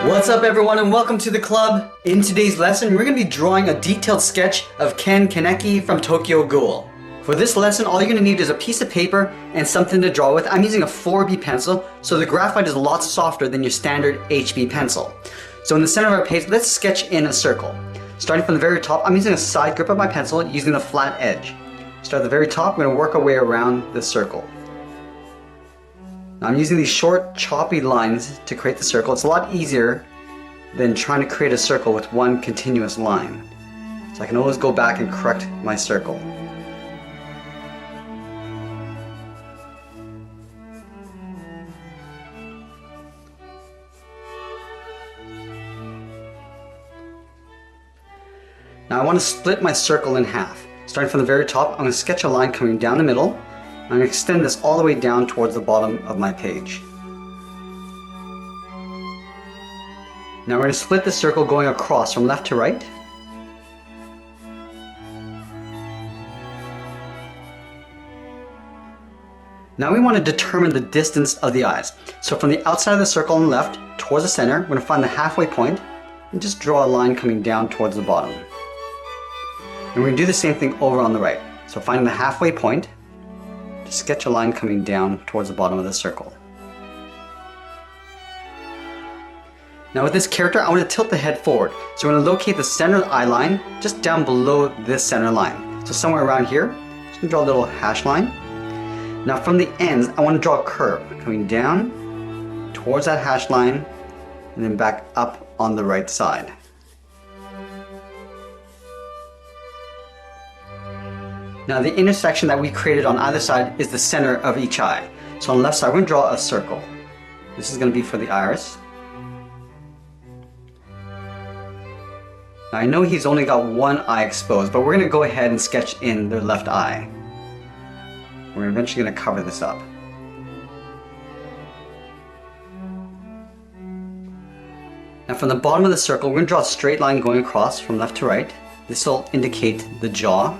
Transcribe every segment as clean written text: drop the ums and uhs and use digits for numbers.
What's up everyone and welcome to the club. In today's lesson we're going to be drawing a detailed sketch of Kaneki from Tokyo Ghoul. For this lesson all you're going to need is a piece of paper and something to draw with. I'm using a 4B pencil, so the graphite is a lot softer than your standard HB pencil. So in the center of our page, let's sketch in a circle. Starting from the very top, I'm using a side grip of my pencil using the flat edge. Start at the very top, we're going to work our way around the circle. Now I'm using these short choppy lines to create the circle. It's a lot easier than trying to create a circle with one continuous line. So I can always go back and correct my circle. Now I want to split my circle in half. Starting from the very top, I'm going to sketch a line coming down the middle. I'm going to extend this all the way down towards the bottom of my page. Now we're going to split the circle going across from left to right. Now we want to determine the distance of the eyes. So from the outside of the circle on the left towards the center, we're going to find the halfway point and just draw a line coming down towards the bottom. And we're going to do the same thing over on the right. So finding the halfway point, just sketch a line coming down towards the bottom of the circle. Now with this character, I want to tilt the head forward. So we're going to locate the center of the eye line just down below this center line. So somewhere around here, just going to draw a little hash line. Now from the ends, I want to draw a curve coming down towards that hash line and then back up on the right side. Now the intersection that we created on either side is the center of each eye. So on the left side, we're going to draw a circle. This is going to be for the iris. Now I know he's only got one eye exposed, but we're going to go ahead and sketch in the left eye. We're eventually going to cover this up. Now from the bottom of the circle, we're going to draw a straight line going across from left to right. This will indicate the jaw.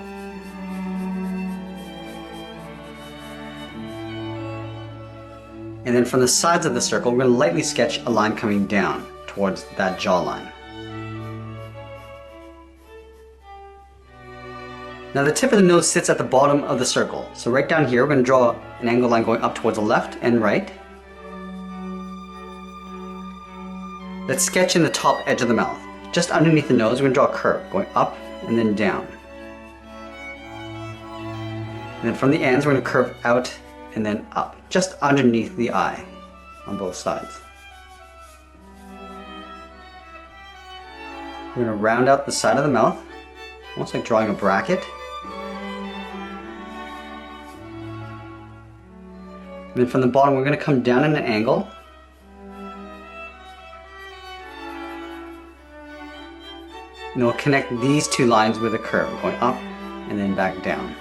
And then from the sides of the circle, we're going to lightly sketch a line coming down towards that jawline. Now the tip of the nose sits at the bottom of the circle. So right down here, we're going to draw an angled line going up towards the left and right. Let's sketch in the top edge of the mouth. Just underneath the nose, we're going to draw a curve going up and then down. And then from the ends, we're going to curve out and then up, just underneath the eye on both sides. We're going to round out the side of the mouth, almost like drawing a bracket. And then from the bottom, we're going to come down at an angle. And we'll connect these two lines with a curve, going up and then back down.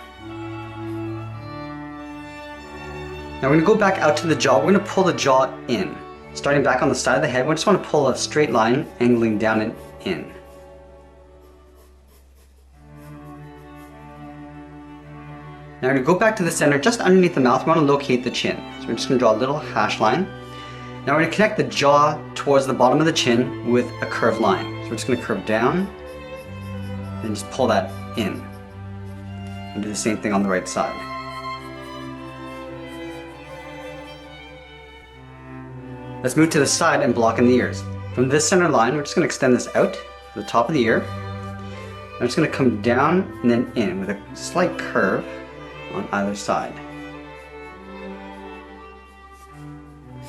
Now we're going to go back out to the jaw. We're going to pull the jaw in. Starting back on the side of the head, we just want to pull a straight line, angling down and in. Now we're going to go back to the center, just underneath the mouth. We want to locate the chin. So we're just going to draw a little hash line. Now we're going to connect the jaw towards the bottom of the chin with a curved line. So we're just going to curve down and just pull that in. And do the same thing on the right side. Let's move to the side and block in the ears. From this center line, we're just going to extend this out to the top of the ear. I'm just going to come down and then in with a slight curve on either side.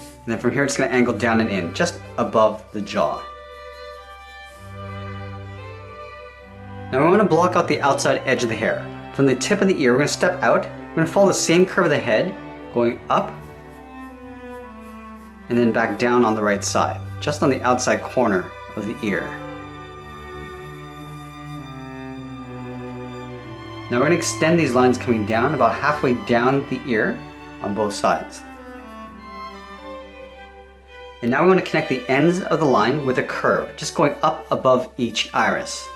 And then from here, it's going to angle down and in, just above the jaw. Now we want to block out the outside edge of the hair. From the tip of the ear, we're going to step out. We're going to follow the same curve of the head, going up and then back down on the right side, just on the outside corner of the ear. Now we're going to extend these lines coming down about halfway down the ear on both sides. And now we want to connect the ends of the line with a curve, just going up above each iris.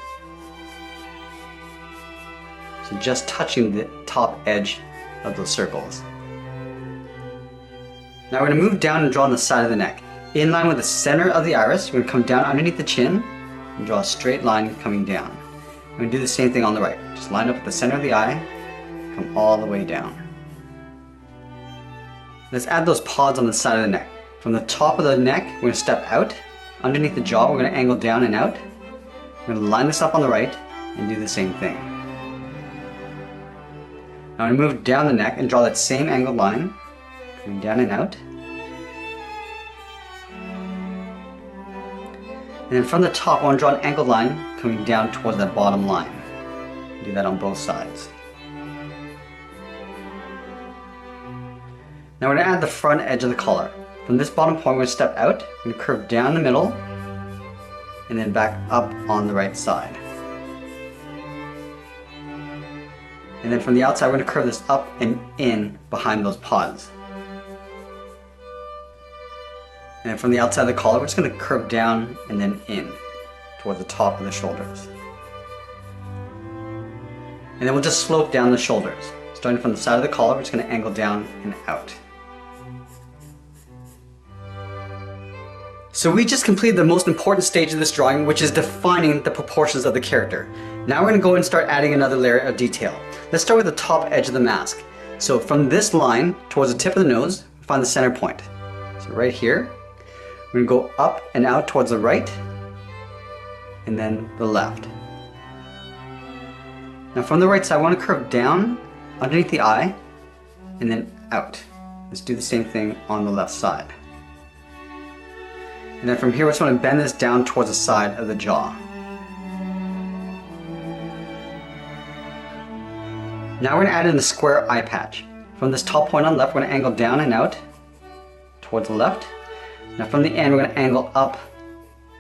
So just touching the top edge of those circles. Now we're going to move down and draw on the side of the neck. In line with the center of the iris, we're going to come down underneath the chin and draw a straight line coming down. We're going to do the same thing on the right. Just line up at the center of the eye, come all the way down. Let's add those pods on the side of the neck. From the top of the neck, we're going to step out. Underneath the jaw, we're going to angle down and out. We're going to line this up on the right and do the same thing. Now I'm going to move down the neck and draw that same angled line, coming down and out. And then from the top, I want to draw an angled line coming down towards that bottom line. Do that on both sides. Now we're going to add the front edge of the collar. From this bottom point, we're going to step out, we're going to curve down the middle, and then back up on the right side. And then from the outside, we're going to curve this up and in behind those pods. And then from the outside of the collar, we're just going to curve down and then in towards the top of the shoulders. And then we'll just slope down the shoulders. Starting from the side of the collar, we're just going to angle down and out. So we just completed the most important stage of this drawing, which is defining the proportions of the character. Now we're going to go and start adding another layer of detail. Let's start with the top edge of the mask. So from this line towards the tip of the nose, find the center point. So right here, we're going to go up and out towards the right, and then the left. Now from the right side, I want to curve down underneath the eye, and then out. Let's do the same thing on the left side. And then from here, we just want to bend this down towards the side of the jaw. Now we're going to add in the square eye patch. From this top point on the left, we're going to angle down and out towards the left. Now from the end, we're going to angle up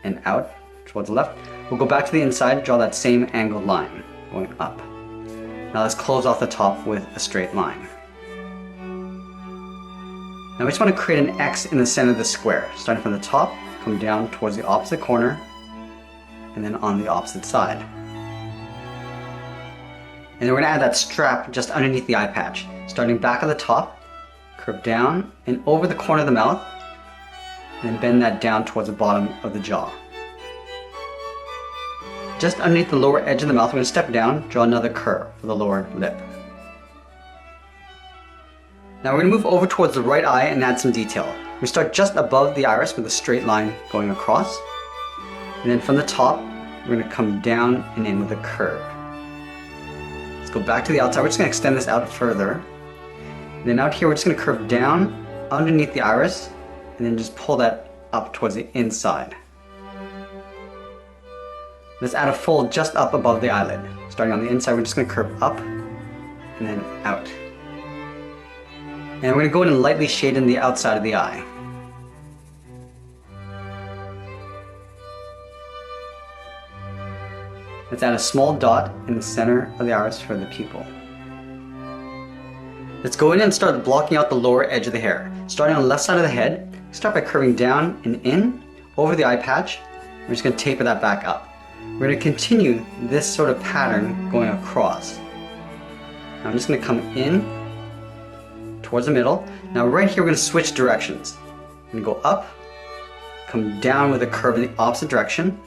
and out towards the left. We'll go back to the inside, draw that same angled line going up. Now let's close off the top with a straight line. Now we just want to create an X in the center of the square. Starting from the top, come down towards the opposite corner, and then on the opposite side. And then we're going to add that strap just underneath the eye patch. Starting back at the top, curve down and over the corner of the mouth, and then bend that down towards the bottom of the jaw. Just underneath the lower edge of the mouth, we're going to step down, draw another curve for the lower lip. Now we're going to move over towards the right eye and add some detail. We start just above the iris with a straight line going across. And then from the top, we're going to come down and in with a curve. Let's go back to the outside. We're just going to extend this out further. And then out here, we're just going to curve down underneath the iris and then just pull that up towards the inside. Let's add a fold just up above the eyelid. Starting on the inside, we're just going to curve up and then out. And we're going to go in and lightly shade in the outside of the eye. Let's add a small dot in the center of the iris for the pupil. Let's go in and start blocking out the lower edge of the hair. Starting on the left side of the head, start by curving down and in over the eye patch. We're just going to taper that back up. We're going to continue this sort of pattern going across. Now I'm just going to come in towards the middle. Now right here we're going to switch directions. I'm going to go up, come down with a curve in the opposite direction,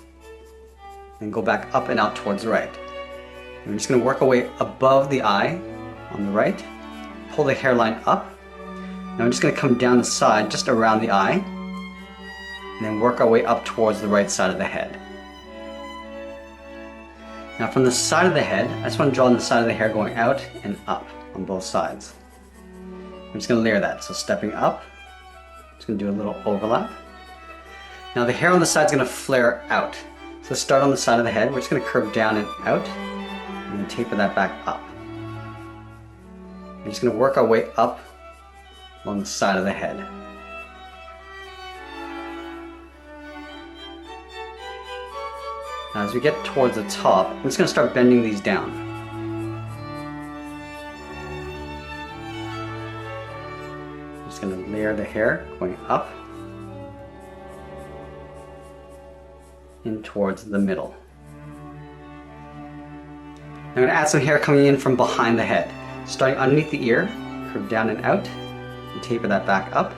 and go back up and out towards the right. And we're just going to work our way above the eye on the right, pull the hairline up. Now I'm just going to come down the side just around the eye, and then work our way up towards the right side of the head. Now from the side of the head, I just want to draw on the side of the hair going out and up on both sides. I'm just going to layer that. So stepping up, just going to do a little overlap. Now the hair on the side is going to flare out. So start on the side of the head. We're just going to curve down and out, and then taper that back up. We're just going to work our way up along the side of the head. Now as we get towards the top, I'm just going to start bending these down. I'm just going to layer the hair going up in towards the middle. I'm going to add some hair coming in from behind the head. Starting underneath the ear, curve down and out, and taper that back up.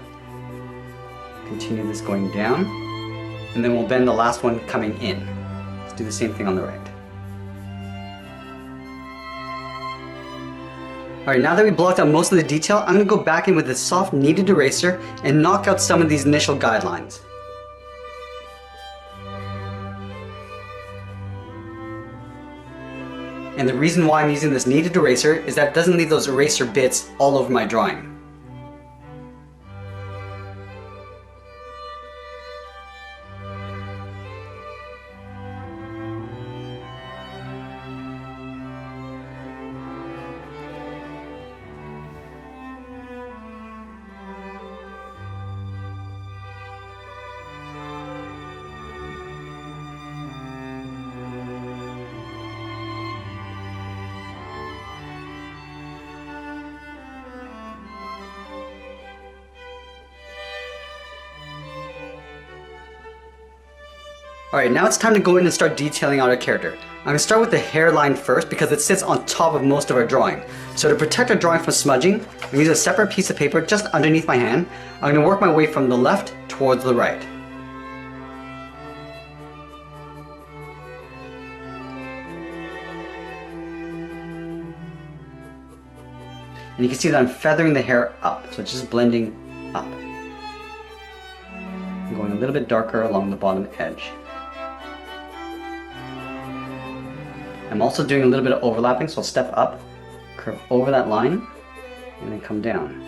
Continue this going down, and then we'll bend the last one coming in. Let's do the same thing on the right. Alright, now that we blocked out most of the detail, I'm going to go back in with a soft kneaded eraser and knock out some of these initial guidelines. And the reason why I'm using this kneaded eraser is that it doesn't leave those eraser bits all over my drawing. Alright, now it's time to go in and start detailing out our character. I'm going to start with the hairline first because it sits on top of most of our drawing. So to protect our drawing from smudging, I'm going to use a separate piece of paper just underneath my hand. I'm going to work my way from the left towards the right. And you can see that I'm feathering the hair up, so it's just blending up. I'm going a little bit darker along the bottom edge. I'm also doing a little bit of overlapping, so I'll step up, curve over that line, and then come down.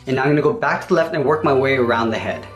And now I'm going to go back to the left and work my way around the head.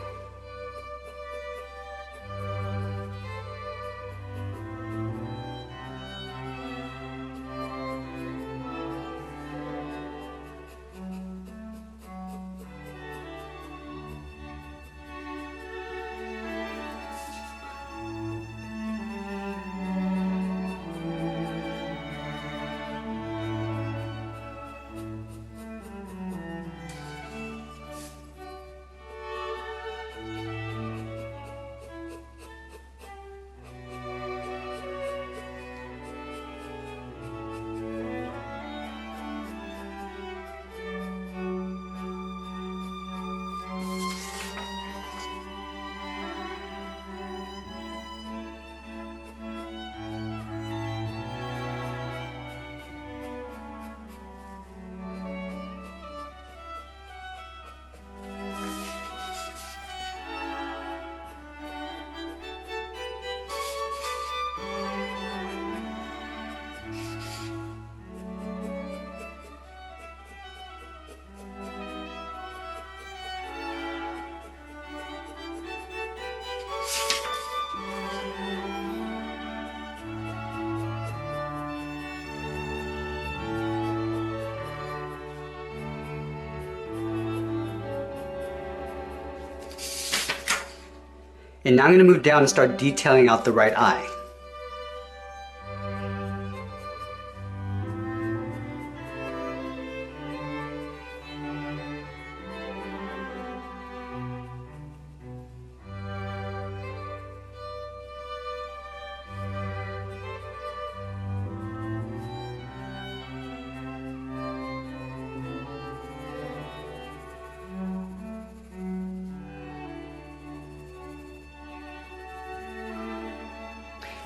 And now I'm going to move down and start detailing out the right eye.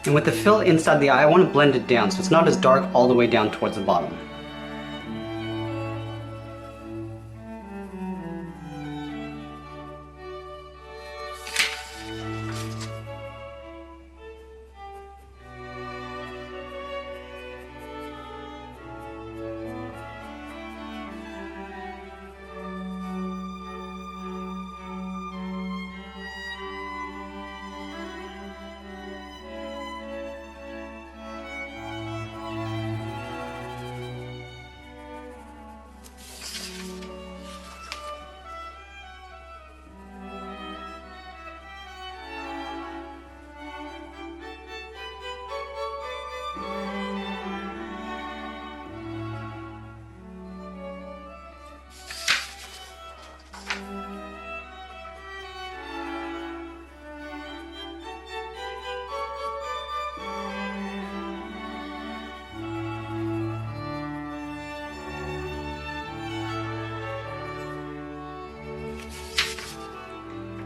And with the fill inside the eye, I want to blend it down so it's not as dark all the way down towards the bottom.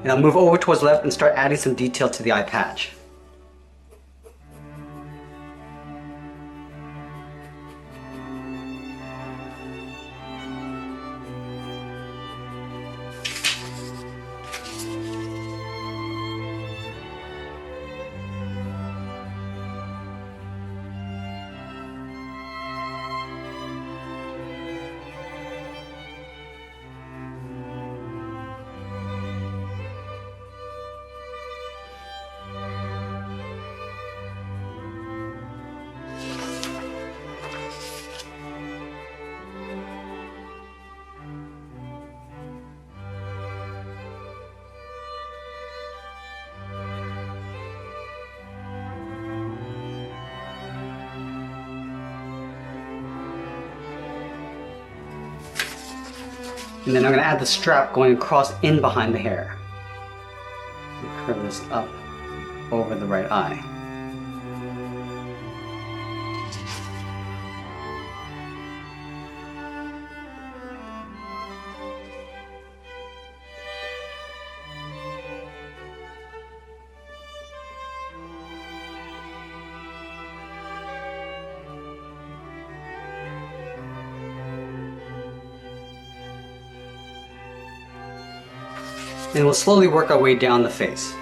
And I'll move over towards the left and start adding some detail to the eye patch. And then I'm going to add the strap going across in behind the hair. And curve this up over the right eye. And we'll slowly work our way down the face.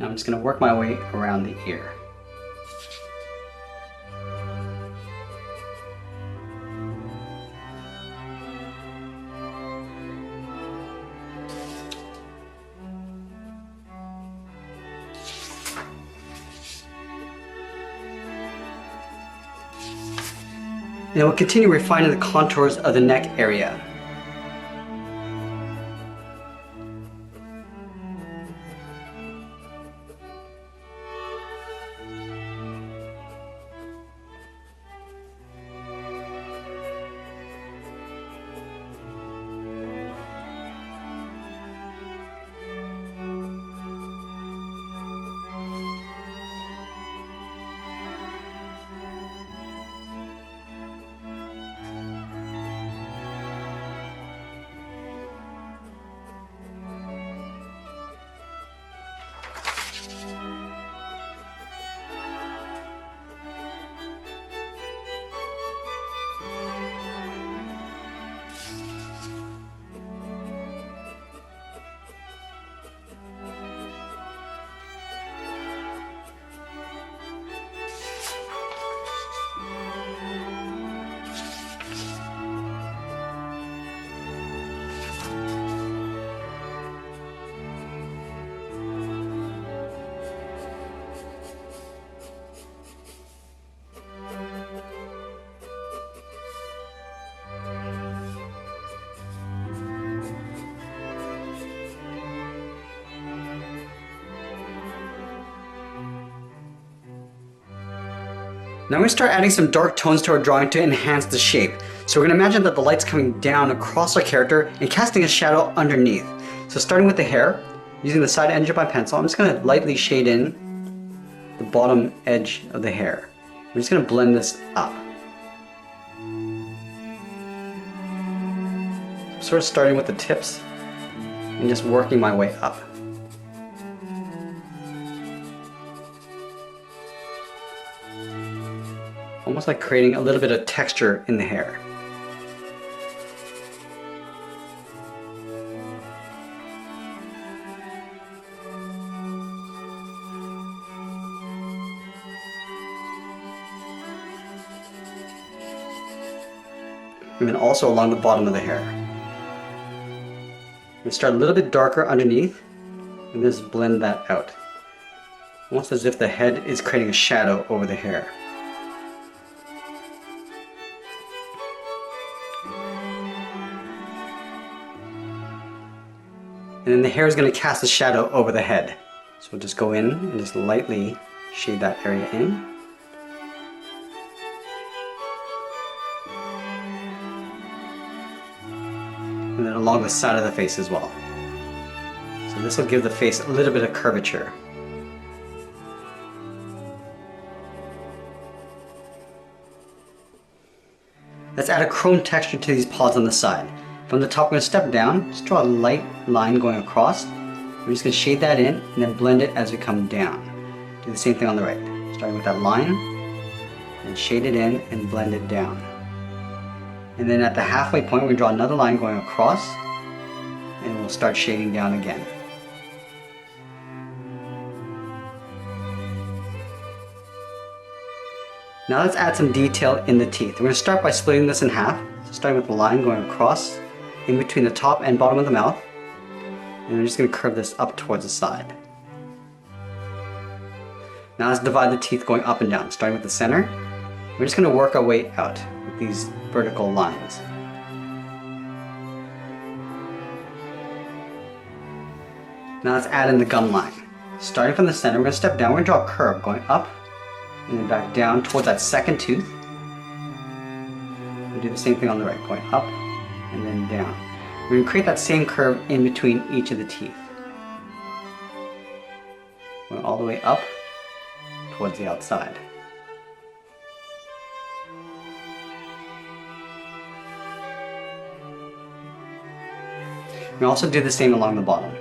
Now I'm just going to work my way around the ear. And we'll continue refining the contours of the neck area. Now I'm going to start adding some dark tones to our drawing to enhance the shape. So we're going to imagine that the light's coming down across our character and casting a shadow underneath. So starting with the hair, using the side edge of my pencil, I'm just going to lightly shade in the bottom edge of the hair. We're just going to blend this up. Sort of starting with the tips and just working my way up. Almost like creating a little bit of texture in the hair. And then also along the bottom of the hair. We start a little bit darker underneath and just blend that out. Almost as if the head is creating a shadow over the hair. And then the hair is going to cast a shadow over the head. So we'll just go in and just lightly shade that area in. And then along the side of the face as well. So this will give the face a little bit of curvature. Let's add a chrome texture to these pods on the side. From the top, we're going to step down, just draw a light line going across. We're just going to shade that in and then blend it as we come down. Do the same thing on the right. Starting with that line, and shade it in and blend it down. And then at the halfway point, we're going to draw another line going across, and we'll start shading down again. Now let's add some detail in the teeth. We're going to start by splitting this in half, so starting with the line going across in between the top and bottom of the mouth, and we're just going to curve this up towards the side. Now let's divide the teeth going up and down, starting with the center. We're just going to work our way out with these vertical lines. Now let's add in the gum line. Starting from the center, we're going to step down, we're going to draw a curve going up and then back down towards that second tooth. We'll do the same thing on the right, going up and then down. We're going to create that same curve in between each of the teeth. Going all the way up towards the outside. We also do the same along the bottom.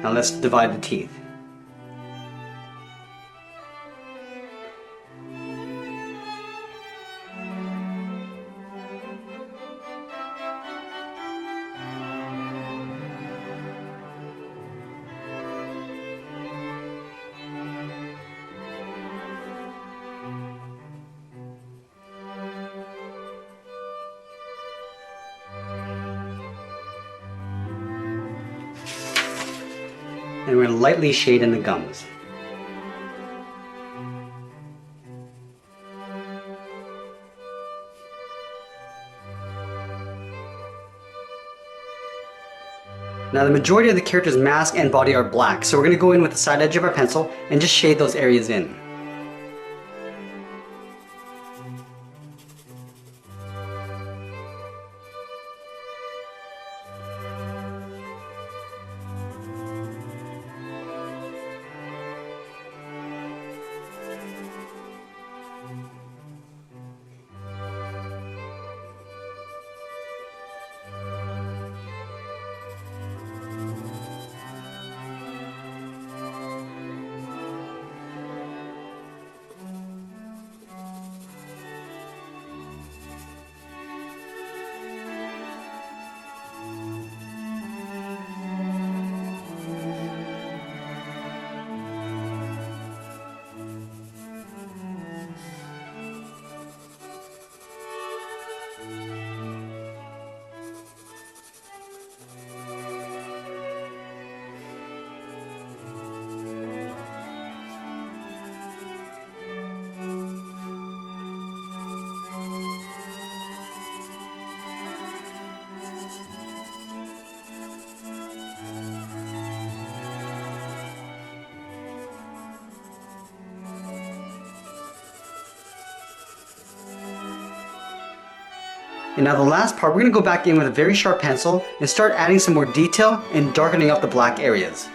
Now let's divide the teeth. And we're going to lightly shade in the gums. Now the majority of the character's mask and body are black, so we're going to go in with the side edge of our pencil and just shade those areas in. And now the last part, we're going to go back in with a very sharp pencil and start adding some more detail and darkening up the black areas.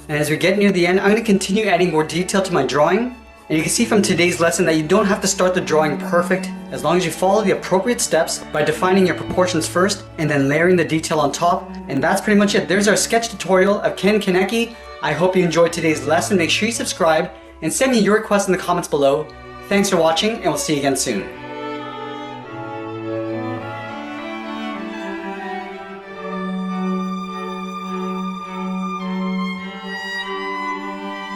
And as we get near the end, I'm going to continue adding more detail to my drawing. And you can see from today's lesson that you don't have to start the drawing perfect, as long as you follow the appropriate steps by defining your proportions first and then layering the detail on top. And that's pretty much it. There's our sketch tutorial of Ken Kaneki. I hope you enjoyed today's lesson. Make sure you subscribe and send me your requests in the comments below. Thanks for watching, and we'll see you again soon.